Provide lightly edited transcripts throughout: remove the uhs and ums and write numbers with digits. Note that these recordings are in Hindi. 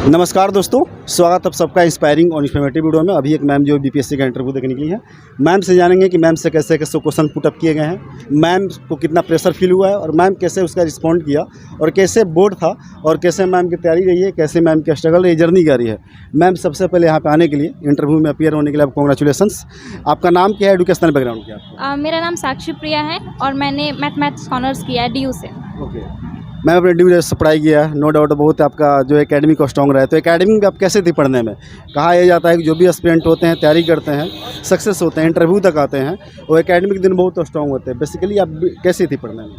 नमस्कार दोस्तों, स्वागत आप सबका इंस्पायरिंग और इन्फॉर्मेटिव वीडियो में। अभी एक मैम जो बीपीएससी का इंटरव्यू देने के लिए है, मैम से जानेंगे कि मैम से कैसे कैसे क्वेश्चन पुटअप किए गए हैं, मैम को कितना प्रेशर फील हुआ है और मैम कैसे उसका रिस्पॉन्ड किया और कैसे बोर्ड था और कैसे मैम की तैयारी रही है, कैसे मैम की स्ट्रगल रही, जर्नी क्या रही है। मैम सबसे पहले यहाँ पे आने के लिए, इंटरव्यू में अपीयर होने के लिए आपको कॉन्ग्रेचुलेसन्स। आपका नाम क्या है, एजुकेशनल बैकग्राउंड क्या है? मेरा नाम साक्षी प्रिया है और मैंने मैथमेटिक्स ऑनर्स किया है DU से। ओके, मैम अपने ड्यू से पढ़ाई किया है, नो डाउट बहुत आपका जो एकेडमिक को स्ट्रॉन्ग रहा है। तो एकेडमिक में आप कैसे थी पढ़ने में? कहा यह जाता है कि जो भी एस्पिरेंट होते हैं, तैयारी करते हैं, सक्सेस होते हैं, इंटरव्यू तक आते हैं, वो एकेडमिक दिन बहुत स्ट्रॉन्ग होते हैं। बेसिकली आप कैसी थी पढ़ने में?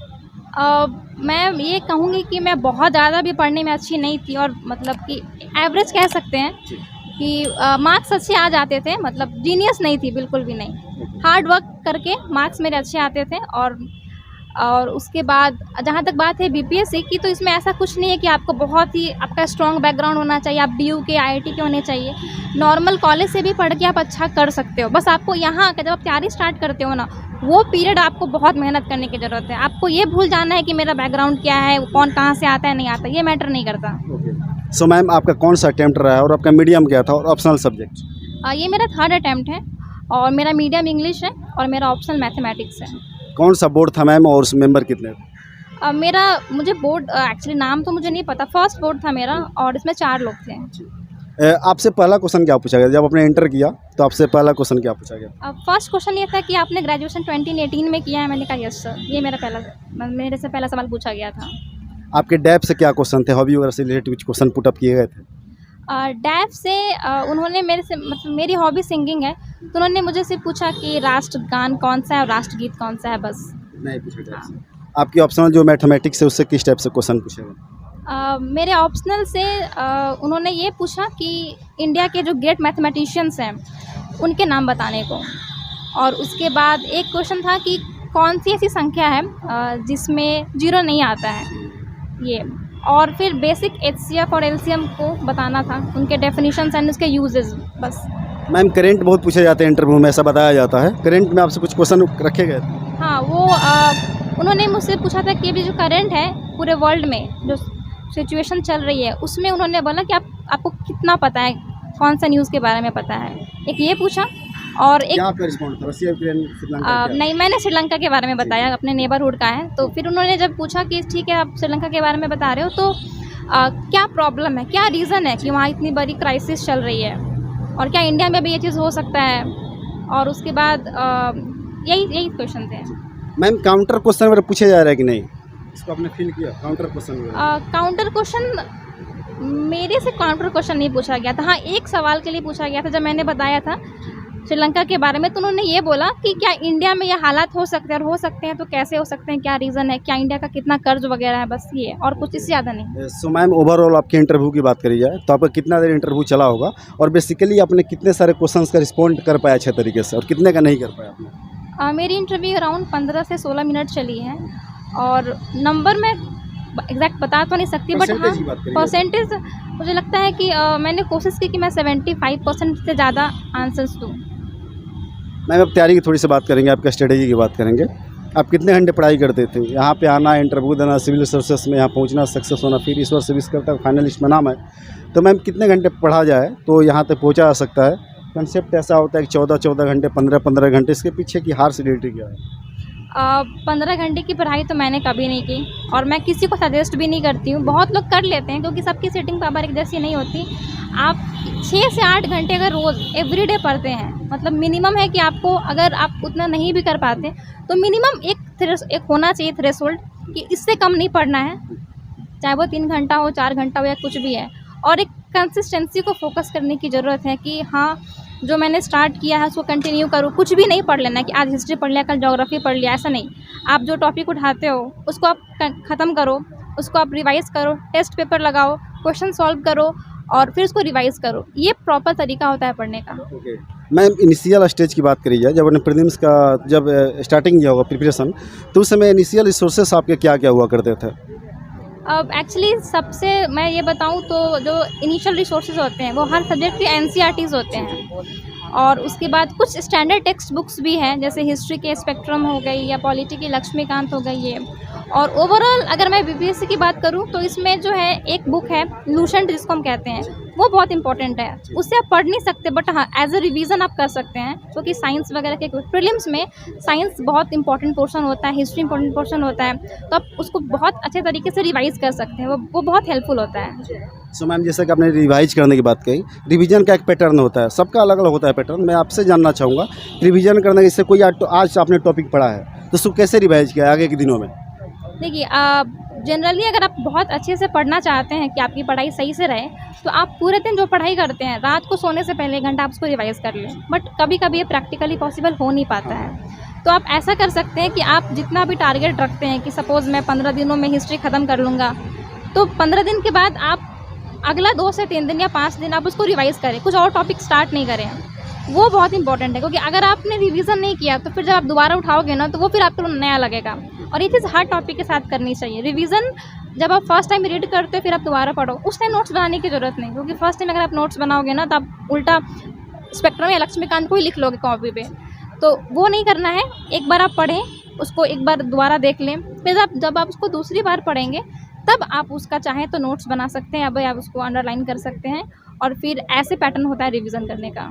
मैं ये कहूँगी कि मैं बहुत ज़्यादा भी पढ़ने में अच्छी नहीं थी और मतलब कि एवरेज कह सकते हैं कि मार्क्स अच्छे आ जाते थे, मतलब जीनियस नहीं थी, बिल्कुल भी नहीं। हार्ड वर्क करके मार्क्स मेरे अच्छे आते थे। और उसके बाद जहाँ तक बात है बीपीएससी की, तो इसमें ऐसा कुछ नहीं है कि आपको बहुत ही आपका स्ट्रॉन्ग बैकग्राउंड होना चाहिए, आप DU के IIT के होने चाहिए। नॉर्मल कॉलेज से भी पढ़ के आप अच्छा कर सकते हो। बस आपको यहाँ का जब आप तैयारी स्टार्ट करते हो ना, वो पीरियड आपको बहुत मेहनत करने की ज़रूरत है। आपको ये भूल जाना है कि मेरा बैकग्राउंड क्या है, कौन कहाँ से आता है, नहीं आता, ये मैटर नहीं करता। सो मैम आपका कौन सा अटैम्प्ट रहा है और आपका मीडियम क्या था और ऑप्शनल सब्जेक्ट? ये मेरा 3rd अटैम्प्ट है और मेरा मीडियम इंग्लिश है और मेरा ऑप्शनल मैथमेटिक्स है। कौन सा बोर्ड था मैम और उस मेंबर कितने थे? मुझे बोर्ड एक्चुअली नाम तो मुझे नहीं पता, फर्स्ट बोर्ड था मेरा और इसमें 4 लोग थे। आपसे पहला क्वेश्चन क्या पूछा गया जब आपने इंटर किया? तो आपसे पहला क्वेश्चन क्या पूछा गया? फर्स्ट क्वेश्चन ये था कि आपने ग्रेजुएशन 2018 में किया है। मैंने कहा यस सर। ये मेरे से पहला सवाल पूछा गया था। आपके डैप से क्या क्वेश्चन थे, हॉबी वगैरह से रिलेटेड कुछ क्वेश्चन पुटअप किए गए थे? डैप से उन्होंने मेरे से, मतलब मेरी हॉबी सिंगिंग है, तो उन्होंने मुझे से पूछा कि राष्ट्रगान कौन सा है और राष्ट्रगीत कौन सा है, बस। नहीं पूछा डैप से। आपकी ऑप्शनल जो मैथमेटिक्स है उससे किस टाइप से क्वेश्चन पूछे गए? मेरे ऑप्शनल से उन्होंने ये पूछा कि इंडिया के जो ग्रेट मैथमेटिशियंस हैं उनके नाम बताने को, और उसके बाद एक क्वेश्चन था कि कौन सी ऐसी संख्या है जिसमें 0 नहीं आता है, ये। और फिर बेसिक HCF और LCM को बताना था, उनके डेफिनेशंस एंड उसके यूजेस, बस। मैम करेंट बहुत पूछे जाते हैं इंटरव्यू में, ऐसा बताया जाता है। करेंट में आपसे कुछ क्वेश्चन रखे गए थे? हाँ, वो उन्होंने मुझसे पूछा था कि अभी जो करंट है पूरे वर्ल्ड में जो सिचुएशन चल रही है, उसमें उन्होंने बोला कि आपको कितना पता है, कौन सा न्यूज़ के बारे में पता है, एक ये पूछा। और एक क्या रिस्पॉन्ड था? Russia, Ukraine, Sri Lanka? नहीं, मैंने श्रीलंका के बारे में बताया, अपने नेबरहुड का है। तो फिर उन्होंने जब पूछा कि ठीक है आप श्रीलंका के बारे में बता रहे हो, तो क्या प्रॉब्लम है, क्या रीज़न है कि वहाँ इतनी बड़ी क्राइसिस चल रही है, और क्या इंडिया में भी ये चीज़ हो सकता है। और उसके बाद यही क्वेश्चन थे। मैम काउंटर क्वेश्चन वगैरह पूछे जा रहा है कि नहीं, इसको आपने फील किया? काउंटर क्वेश्चन काउंटर क्वेश्चन मेरे से काउंटर क्वेश्चन नहीं पूछा गया था। हाँ, एक सवाल के लिए पूछा गया था जब मैंने बताया था श्रीलंका के बारे में, तो उन्होंने ये बोला कि क्या इंडिया में ये हालात हो सकते हैं, और हो सकते हैं तो कैसे हो सकते हैं, क्या रीज़न है, क्या इंडिया का कितना कर्ज वगैरह है, बस ये, और कुछ इससे ज़्यादा नहीं। सो मैम ओवरऑल आपके इंटरव्यू की बात करी जाए तो आपका कितना देर इंटरव्यू चला होगा और बेसिकली आपने कितने सारे क्वेश्चंस का रिस्पॉन्ड कर पाया अच्छे तरीके से और कितने का नहीं कर पाया आपने? मेरी इंटरव्यू अराउंड 15 से 16 मिनट चली है, और नंबर मैं एग्जैक्ट बता तो नहीं सकती, बट हाँ परसेंटेज मुझे लगता है कि मैंने कोशिश की कि मैं 75% से ज़्यादा आंसर्स दूँ। मैम अब तैयारी की थोड़ी सी बात करेंगे, आपका स्ट्रेटेजी की बात करेंगे। आप कितने घंटे पढ़ाई करते थे? यहाँ पे आना, इंटरव्यू देना, सिविल सर्विसेज में यहाँ पहुँचना, सक्सेस होना, फिर ईश्वर से विश करता है फाइनलिस्ट में नाम है, तो मैम कितने घंटे पढ़ा जाए तो यहाँ तक पहुँचा जा सकता है? कंसेप्ट ऐसा होता है कि 14 घंटे, 15 घंटे, इसके पीछे की हार्श रियलिटी क्या है? 15 घंटे की पढ़ाई तो मैंने कभी नहीं की, और मैं किसी को सजेस्ट भी नहीं करती हूँ। बहुत लोग कर लेते हैं क्योंकि सबकी सीटिंग पावर एक जैसी नहीं होती। आप 6 से 8 घंटे अगर रोज़ एवरीडे पढ़ते हैं, मतलब मिनिमम है कि आपको, अगर आप उतना नहीं भी कर पाते तो मिनिमम एक होना चाहिए थ्रेशोल्ड कि इससे कम नहीं पढ़ना है, चाहे वो 3 घंटा हो, 4 घंटा हो, या कुछ भी है। और एक कंसिस्टेंसी को फोकस करने की ज़रूरत है कि हाँ, जो मैंने स्टार्ट किया है उसको कंटिन्यू करो। कुछ भी नहीं पढ़ लेना कि आज हिस्ट्री पढ़ लिया, कल ज्योग्राफी पढ़ लिया, ऐसा नहीं। आप जो टॉपिक उठाते हो उसको आप ख़त्म करो, उसको आप रिवाइज़ करो, टेस्ट पेपर लगाओ, क्वेश्चन सॉल्व करो और फिर उसको रिवाइज़ करो। ये प्रॉपर तरीका होता है पढ़ने का। मैम इनिशियल स्टेज की बात करी जाए, जब आपने प्रीलिम्स का जब स्टार्टिंग किया होगा प्रिपरेशन, तो उस समय इनिशियल रिसोर्सेस आपके क्या क्या हुआ करते थे? अब एक्चुअली सबसे मैं ये बताऊं तो जो इनिशियल रिसोर्सेज होते हैं वो हर सब्जेक्ट के NCERTs होते हैं, और उसके बाद कुछ स्टैंडर्ड टेक्स्ट बुक्स भी हैं, जैसे हिस्ट्री के स्पेक्ट्रम हो गई या पॉलिटी की लक्ष्मीकांत हो गई, ये। और ओवरऑल अगर मैं बीपीएससी की बात करूं तो इसमें जो है एक बुक है लूसेंट जिसको हम कहते हैं, वो बहुत इंपॉर्टेंट है। उससे आप पढ़ नहीं सकते बट हाँ एज अ रिवीजन आप कर सकते हैं, क्योंकि साइंस वगैरह के प्रीलिम्स में साइंस बहुत इंपॉर्टेंट पोर्शन होता है, हिस्ट्री इंपॉर्टेंट पोर्शन होता है, तो आप उसको बहुत अच्छे तरीके से रिवाइज कर सकते हैं, वो बहुत हेल्पफुल होता है। सो मैम, जैसे कि आपने रिवाइज करने की बात कही, रिवीजन का एक पैटर्न होता है, सबका अलग अलग होता है पैटर्न। मैं आपसे जानना चाहूँगा रिवीजन करने के, इससे कोई आज आपने टॉपिक पढ़ा है तो उसको कैसे रिवाइज किया आगे के दिनों में? देखिए जनरली अगर आप बहुत अच्छे से पढ़ना चाहते हैं कि आपकी पढ़ाई सही से रहे, तो आप पूरे दिन जो पढ़ाई करते हैं रात को सोने से पहले 1 घंटा आप उसको रिवाइज़ कर लें। बट कभी कभी ये प्रैक्टिकली पॉसिबल हो नहीं पाता है, तो आप ऐसा कर सकते हैं कि आप जितना भी टारगेट रखते हैं कि सपोज़ मैं 15 दिनों में हिस्ट्री ख़त्म कर लूँगा, तो 15 दिन के बाद आप अगला 2 से 3 दिन या 5 दिन आप उसको रिवाइज़ करें, कुछ और टॉपिक स्टार्ट नहीं करें। वो बहुत इंपॉर्टेंट है, क्योंकि अगर आपने रिवीजन नहीं किया तो फिर जब आप दोबारा उठाओगे ना तो वो फिर आपको नया लगेगा। और ये चीज़ हर टॉपिक के साथ करनी चाहिए। रिवीजन जब आप फर्स्ट टाइम रीड करते हो फिर आप दोबारा पढ़ो, उस टाइम नोट्स बनाने की ज़रूरत नहीं, क्योंकि फर्स्ट टाइम अगर आप नोट्स बनाओगे ना तो आप उल्टा स्पेक्ट्रम या लक्ष्मीकांत को ही लिख लोगे कॉपी पे, तो वो नहीं करना है। एक बार आप पढ़ें, उसको एक बार दोबारा देख लें, फिर जब आप उसको दूसरी बार पढ़ेंगे तब आप उसका चाहें तो नोट्स बना सकते हैं या आप उसको अंडरलाइन कर सकते हैं, और फिर ऐसे पैटर्न होता है रिवीजन करने का।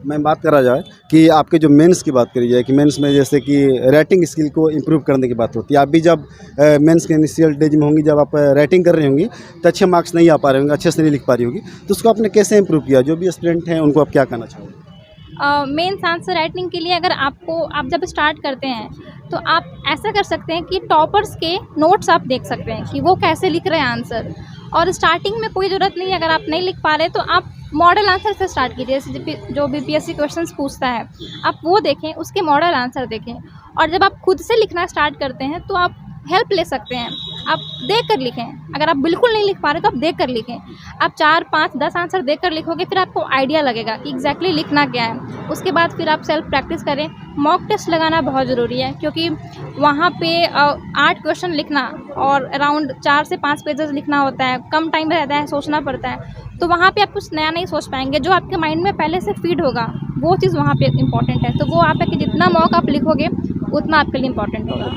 मैं बात करा जाए कि आपके जो मेंस की बात करी जाए कि मेंस में जैसे कि राइटिंग स्किल को इम्प्रूव करने की बात होती है, आप भी जब मेंस के इनिशियल डेज में होंगी, जब आप राइटिंग कर रही होंगी तो अच्छे मार्क्स नहीं आ पा रहे होंगे, अच्छे से नहीं लिख पा रही होगी, तो उसको आपने कैसे इम्प्रूव किया? जो भी स्टूडेंट हैं उनको आप क्या कहना चाहोगे? मेंस आंसर राइटिंग के लिए अगर आप जब स्टार्ट करते हैं तो आप ऐसा कर सकते हैं कि टॉपर्स के नोट्स आप देख सकते हैं कि वो कैसे लिख रहे हैं आंसर। और स्टार्टिंग में कोई ज़रूरत नहीं है, अगर आप नहीं लिख पा रहे तो आप मॉडल आंसर से स्टार्ट कीजिए। जैसे जो बीपीएससी क्वेश्चंस पूछता है आप वो देखें, उसके मॉडल आंसर देखें, और जब आप खुद से लिखना स्टार्ट करते हैं तो आप हेल्प ले सकते हैं, आप देख कर लिखें। अगर आप बिल्कुल नहीं लिख पा रहे तो आप देख कर लिखें। आप 4, 5, 10 आंसर देख कर लिखोगे, फिर आपको आइडिया लगेगा कि एग्जैक्टली लिखना क्या है। उसके बाद फिर आप सेल्फ प्रैक्टिस करें। मॉक टेस्ट लगाना बहुत ज़रूरी है, क्योंकि वहाँ पे 8 क्वेश्चन लिखना और अराउंड 4 से 5 पेजेस लिखना होता है, कम टाइम रहता है, सोचना पड़ता है, तो वहाँ पे आप कुछ नया नहीं सोच पाएंगे। जो आपके माइंड में पहले से फीड होगा वो चीज़ वहाँ पे इम्पॉर्टेंट है, तो वो आप कि जितना मॉक आप लिखोगे उतना आपके लिए इम्पॉर्टेंट होगा।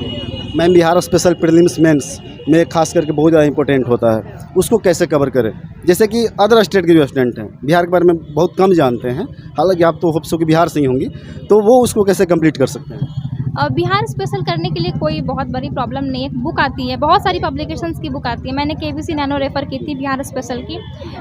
Ma'am, Bihar special prelims mains में खास करके बहुत ज़्यादा इंपॉर्टेंट होता है, उसको कैसे कवर करें? जैसे कि अदर स्टेट के जो स्टूडेंट हैं बिहार के बारे में बहुत कम जानते हैं, हालांकि आप तो होप्स हो कि बिहार से ही होंगी, तो वो उसको कैसे कंप्लीट कर सकते हैं? बिहार स्पेशल करने के लिए कोई बहुत बड़ी प्रॉब्लम नहीं है। बुक आती है, बहुत सारी पब्लिकेशंस की बुक आती है। मैंने केबीसी नैनो रेफ़र की थी बिहार स्पेशल की।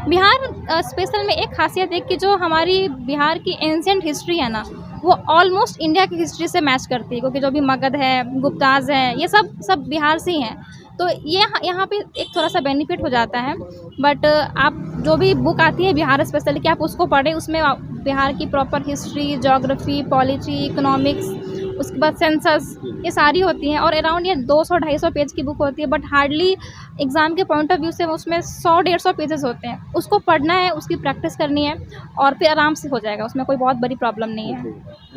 बिहार स्पेशल में एक खासियत है कि जो हमारी बिहार की एंशिएंट हिस्ट्री है ना, वो ऑलमोस्ट इंडिया की हिस्ट्री से मैच करती है, क्योंकि जो भी मगध है, गुप्ताज़ है, ये सब बिहार से ही हैं। तो ये यहाँ पे एक थोड़ा सा बेनिफिट हो जाता है। बट आप जो भी बुक आती है बिहार स्पेशल की, आप उसको पढ़ें, उसमें बिहार की proper history, geography, polity, economics, उसके बाद सेंसस, ये सारी होती हैं। और अराउंड ये 200-250 पेज की बुक होती है, बट हार्डली एग्ज़ाम के पॉइंट ऑफ व्यू से उसमें 100-150 पेजेस होते हैं। उसको पढ़ना है, उसकी प्रैक्टिस करनी है, और फिर आराम से हो जाएगा, उसमें कोई बहुत बड़ी प्रॉब्लम नहीं है।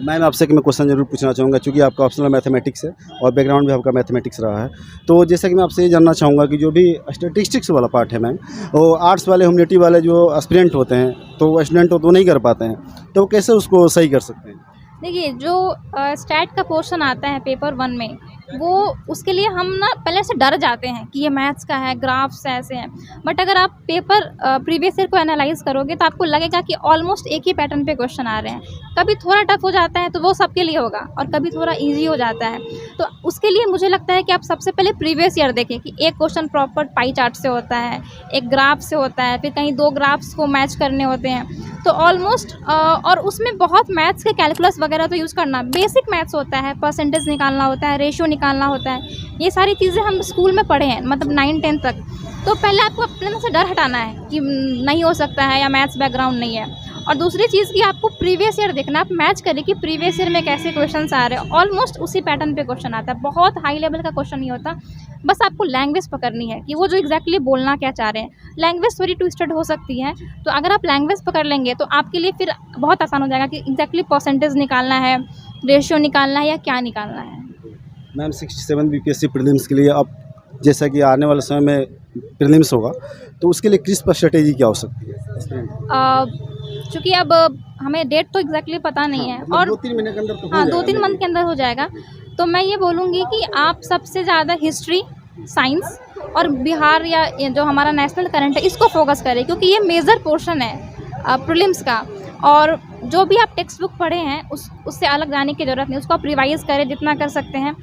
मैम, आपसे कि मैं क्वेश्चन जरूर पूछना चाहूँगा, क्योंकि आपका ऑप्शनल मैथमेटिक्स है और बैकग्राउंड भी आपका मैथमेटिक्स रहा है, तो जैसे कि मैं आपसे ये जानना चाहूँगा कि जो भी स्टैटिस्टिक्स वाला पार्ट है मैम, वो आर्ट्स वाले, ह्यूमैनिटी वाले जो एस्पिरेंट होते हैं, तो वो स्टूडेंट तो नहीं कर पाते हैं, तो कैसे उसको सही कर सकते हैं? देखिए, जो स्टैट का पोर्शन आता है पेपर 1 में, वो उसके लिए हम ना पहले से डर जाते हैं कि ये मैथ्स का है, ग्राफ्स ऐसे हैं। बट अगर आप पेपर प्रीवियस ईयर को एनालाइज करोगे तो आपको लगेगा कि ऑलमोस्ट एक ही पैटर्न पे क्वेश्चन आ रहे हैं। कभी थोड़ा टफ हो जाता है तो वो सबके लिए होगा, और कभी थोड़ा इजी हो जाता है। तो उसके लिए मुझे लगता है कि आप सबसे पहले प्रीवियस ईयर देखें कि एक क्वेश्चन प्रॉपर पाई चार्ट से होता है, एक ग्राफ से होता है, फिर कहीं 2 ग्राफ्स को मैच करने होते हैं, तो ऑलमोस्ट और उसमें बहुत मैथ्स के कैलकुलस वगैरह तो यूज़ करना, बेसिक मैथ्स होता है, परसेंटेज निकालना होता है, रेशियो निकालना होता है। ये सारी चीज़ें हम स्कूल में पढ़े हैं, मतलब 9-10 तक। तो पहले आपको अपने से डर हटाना है कि नहीं हो सकता है या मैथ्स बैकग्राउंड नहीं है। और दूसरी चीज़ कि आपको प्रीवियस ईयर देखना, आप मैच करें कि प्रीवियस ईयर में कैसे क्वेश्चंस आ रहे हैं। ऑलमोस्ट उसी पैटर्न पे क्वेश्चन आता है, बहुत हाई लेवल का क्वेश्चन नहीं होता। बस आपको लैंग्वेज पकड़नी है कि वो जो एग्जैक्टली बोलना क्या चाह रहे हैं। लैंग्वेज थोड़ी ट्विस्टेड हो सकती है, तो अगर आप लैंग्वेज पकड़ लेंगे तो आपके लिए फिर बहुत आसान हो जाएगा कि एग्जैक्टली परसेंटेज निकालना है, रेशियो निकालना है या क्या निकालना है। मैम, 67 बीपीएससी प्रीलिम्स के लिए अब जैसा कि आने वाले समय में प्रीलिम्स होगा, तो उसके लिए क्रिस्प स्ट्रेटेजी क्या हो सकती है? चूँकि अब हमें डेट तो एग्जैक्टली पता नहीं है, और 2-3 महीने के अंदर तो हाँ 2-3 मंथ के अंदर हो जाएगा। तो मैं ये बोलूँगी कि आप सबसे ज़्यादा हिस्ट्री, साइंस और बिहार या ये जो हमारा नेशनल करंट है इसको फोकस करें, क्योंकि ये मेजर पोर्शन है प्रीलिम्स का। और जो भी आप टेक्स्ट बुक पढ़े हैं उससे अलग जाने की ज़रूरत नहीं, उसको आप रिवाइज़ करें जितना कर सकते हैं।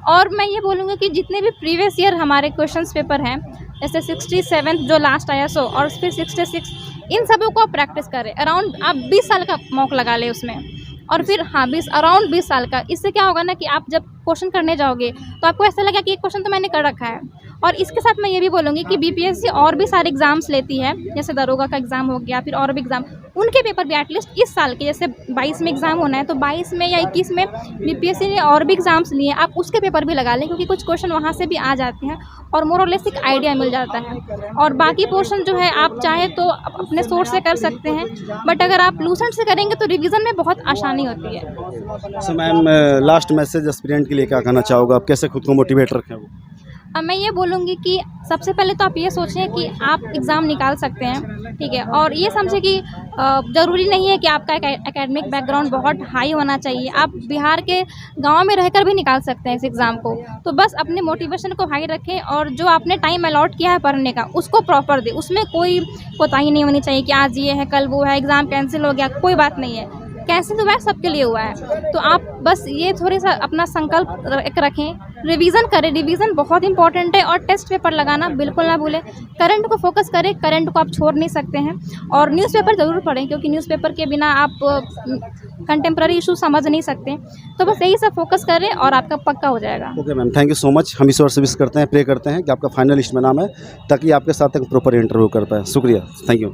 और मैं ये बोलूँगी कि जितने भी प्रीवियस ईयर हमारे क्वेश्चंस पेपर हैं, जैसे 67 जो लास्ट आया सो, और फिर 66, इन सबों को आप प्रैक्टिस करें। अराउंड आप 20 साल का मौका लगा लें उसमें, और फिर हाँ 20 साल का। इससे क्या होगा ना कि आप जब क्वेश्चन करने जाओगे तो आपको ऐसा लगा कि एक क्वेश्चन तो मैंने कर रखा है। और इसके साथ मैं ये भी बोलूँगी कि बीपीएससी और भी सारे एग्ज़ाम्स लेती है, जैसे दरोगा का एग्ज़ाम हो गया, फिर और भी एग्ज़ाम, उनके पेपर भी एटलीस्ट इस साल के, जैसे 22 में एग्ज़ाम होना है तो 22 में या 21 में बीपीएससी ने और भी एग्ज़ाम्स लिए, आप उसके पेपर भी लगा लें, क्योंकि कुछ क्वेश्चन वहाँ से भी आ जाते हैं और मोर और लेस एक आइडिया मिल जाता है। और बाकी पोर्शन जो है आप चाहे तो अपने सोर्स से कर सकते हैं, बट अगर आप लूसेंट से करेंगे तो रिवीजन में बहुत आसानी होती है। So ma'am, last message aspirant के लिए क्या कहना चाहोगे आप, कैसे खुद को मोटिवेट रखें वो? अब मैं ये बोलूँगी कि सबसे पहले तो आप ये सोचें कि आप एग्ज़ाम निकाल सकते हैं, ठीक है। और ये समझें कि ज़रूरी नहीं है कि आपका एकेडमिक बैकग्राउंड बहुत हाई होना चाहिए, आप बिहार के गांव में रहकर भी निकाल सकते हैं इस एग्ज़ाम को। तो बस अपने मोटिवेशन को हाई रखें, और जो आपने टाइम अलॉट किया है पढ़ने का उसको प्रॉपर दें, उसमें कोई कोताही नहीं होनी चाहिए कि आज ये है कल वो है, एग्ज़ाम कैंसिल हो गया, कोई बात नहीं है, कैंसिल हुआ है सबके लिए हुआ है। तो आप बस ये थोड़ी सा अपना संकल्प रखें, रिवीजन करें, रिवीजन बहुत इंपॉर्टेंट है, और टेस्ट पेपर लगाना बिल्कुल ना भूलें। करंट को फोकस करें, करंट को आप छोड़ नहीं सकते हैं, और न्यूज़पेपर ज़रूर पढ़ें, क्योंकि न्यूज़पेपर के बिना आप कंटेम्प्रेरी इशू समझ नहीं सकते। तो बस यही सब फोकस करें और आपका पक्का हो जाएगा। Okay ma'am, thank you so much. हम ईश्वर से विश करते हैं, प्रे करते हैं कि आपका फाइनल लिस्ट में नाम है, ताकि आपके साथ एक प्रॉपर इंटरव्यू कर पाए। शुक्रिया, थैंक यू।